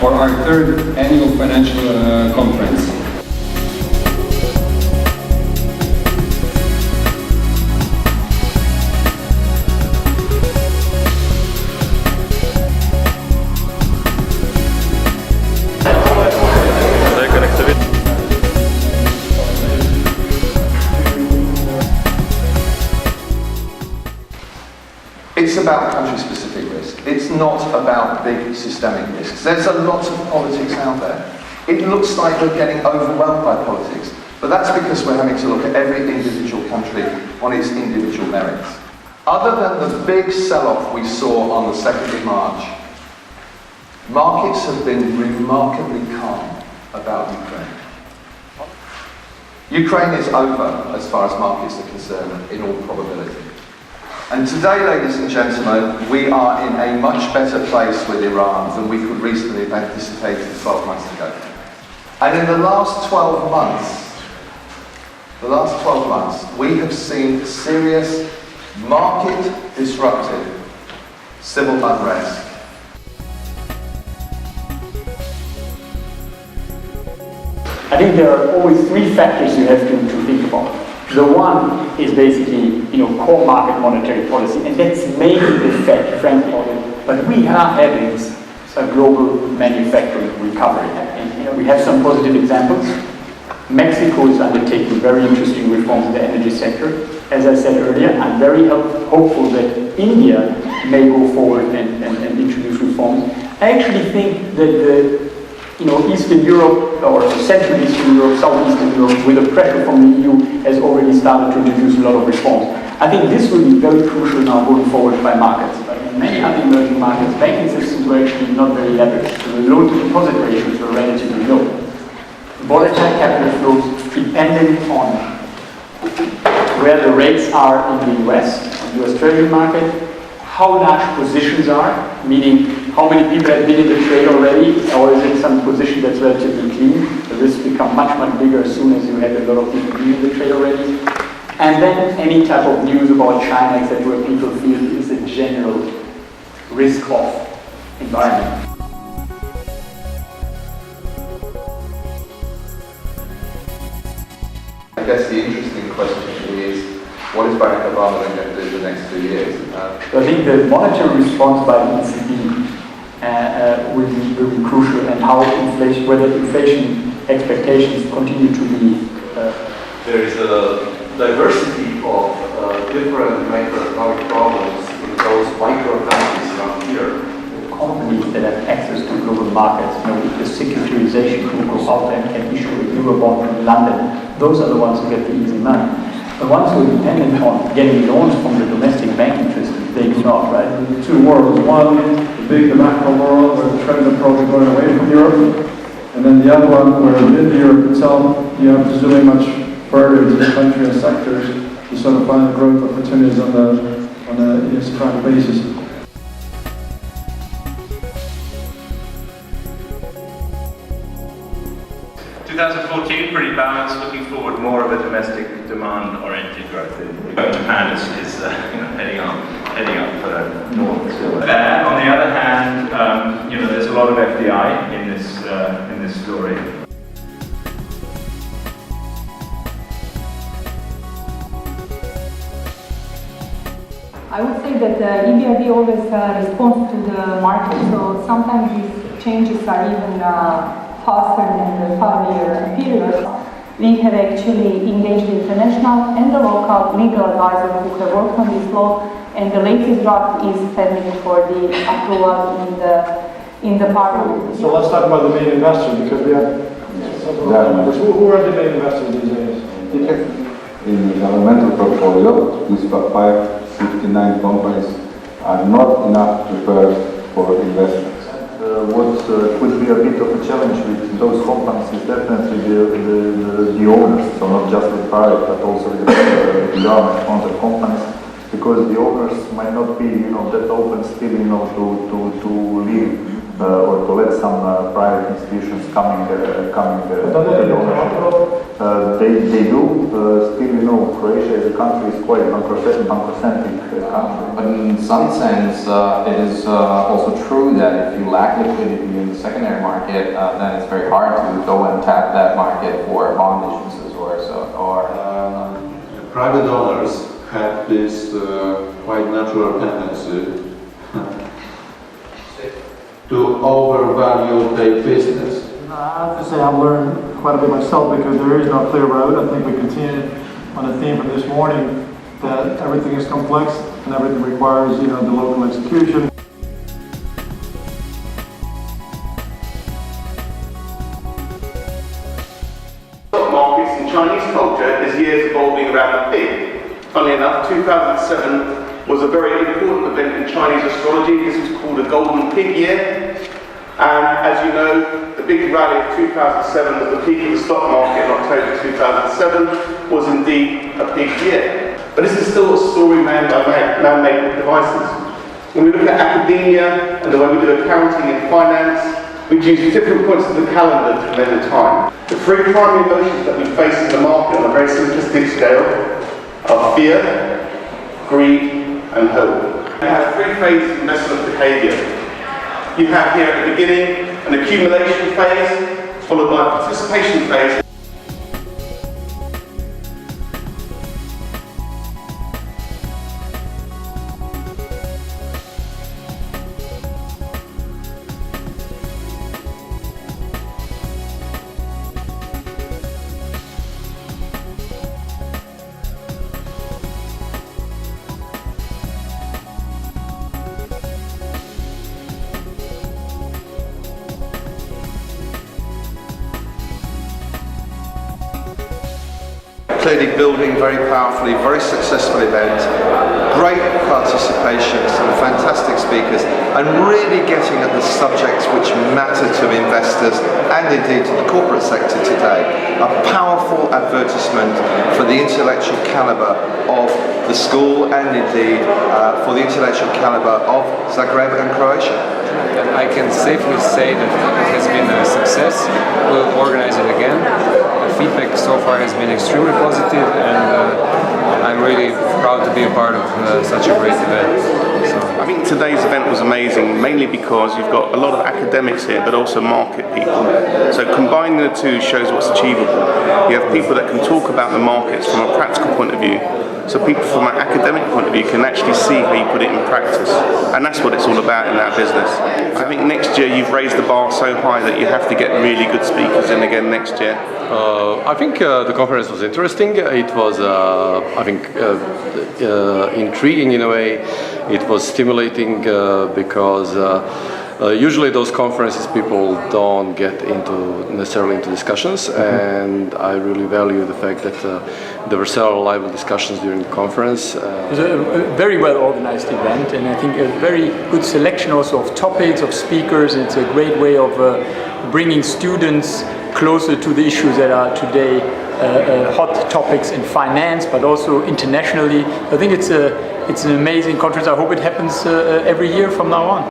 for our third annual financial conference. It's about country-specific risk. It's not about big systemic risks. There's a lot of politics out there. It looks like we're getting overwhelmed by politics, but that's because we're having to look at every individual country on its individual merits. Other than the big sell-off we saw on the 2nd of March, markets have been remarkably calm about Ukraine. Ukraine is over as far as markets are concerned, in all probability. And today, ladies and gentlemen, we are in a much better place with Iran than we could reasonably have anticipated 12 months ago. And in the last 12 months, we have seen serious, market-disrupted civil unrest. I think there are always three factors you have to think about. The one is basically, core market monetary policy, and that's mainly the Fed, frankly. But we are having a global manufacturing recovery, and we have some positive examples. Mexico is undertaking very interesting reforms in the energy sector. As I said earlier, I'm very hopeful that India may go forward and introduce reforms. I actually think that Eastern Europe, or Central Eastern Europe, Southeastern Europe, with the pressure from the EU, has already started to introduce a lot of reforms. I think this will be very crucial now going forward by markets. But in many other emerging markets, banking systems were actually not very leveraged, so the loan-to-deposit ratios were relatively low. Volatile capital flows dependent on where the rates are in the US, in the Australian market, how large positions are, meaning how many people have been in the trade already, or is it some position that's relatively clean? The risks become much, much bigger as soon as you have a lot of people being in the trade already. And then any type of news about China, etc., where people feel is a general risk-off environment. I guess the interesting question is, what is Barack Obama going to do in the next 2 years? I think the monetary response by the ECB will be crucial, and how whether inflation expectations continue to be. There is a diversity of different macroeconomic problems in those micro countries around here. Companies that have access to global markets, with the securitization who go out and can issue a Eurobond in London, those are the ones who get the easy money. The ones who are dependent on getting loans from the domestic banking system, they do not, right? Two worlds. One, the macro world, where the trends are probably going away from Europe. And then the other one, where within Europe itself, you have to zoom much further into the country and sectors to sort of find the growth opportunities on a idiosyncratic basis. 2014, pretty balanced, looking forward more of a domestic demand-oriented growth. Japan is heading up north. On the other hand, there's a lot of FDI in this story. I would say that the EBRD always responds to the market, so sometimes these changes are even faster than the 5-year period. We have actually engaged the international and the local legal advisors who have worked on this law, and the latest draft is pending for the approval in the parliament. So let's talk about the main investor, because we have several members. Who are the main investors these days? In the governmental portfolio, these 559 companies are not enough prepared for investments. What could be a bit of a challenge with those companies is definitely the owners, so not just the private, but also the government-sponsored companies, because the owners might not be, that open still, to leave or to let some private institutions coming to the ownership. They do. Still, you know, Croatia as a country is quite bank-centric country. But in some sense, it is also true that if you lack liquidity in the secondary market, then it's very hard to go and tap that market for bond issuances or so. Private owners have this quite natural tendency to overvalue their business. I have to say I've learned quite a bit myself because there is no clear road. I think we continue on the theme from this morning that everything is complex and everything requires, you know, the local execution. Stock markets in Chinese culture is years evolving around the pig. Funnily enough, 2007 was a very important event in Chinese astrology. This was called a golden pig year. And as you know, the big rally of 2007 at the peak of the stock market in October 2007 was indeed a pig year. But this is still a story made by man-made devices. When we look at academia and the way we do accounting and finance, we use different points of the calendar to measure time. The three primary emotions that we face in the market on a very simplistic scale are fear, greed, and hope. We have three phases of investment behaviour. You have here at the beginning an accumulation phase, followed by a participation phase. Clearly building very powerfully, very successful event, great participation, some fantastic speakers, and really getting at the subjects which matter to investors and indeed to the corporate sector today. A powerful advertisement for the intellectual calibre of the school and indeed for the intellectual calibre of Zagreb and Croatia. I can safely say that it has been a success. We'll organize it again. The feedback so far has been extremely positive, and I'm really proud to be a part of such a great event. So. I think today's event was amazing, mainly because you've got a lot of academics here, but also market people. So combining the two shows what's achievable. You have people that can talk about the markets from a practical point of view, so people from an academic point of view can actually see how you put it in practice. And that's what it's all about in our business. I think next year you've raised the bar so high that you have to get really good speakers in again next year. I think the conference was interesting. It was, I think, intriguing in a way. It was stimulating because usually those conferences people don't get necessarily into discussions, and I really value the fact that there were several lively discussions during the conference. It was a very well organized event, and I think a very good selection also of topics, of speakers. It's a great way of bringing students closer to the issues that are today hot topics in finance, but also internationally. I think it's an amazing conference. I hope it happens every year from now on.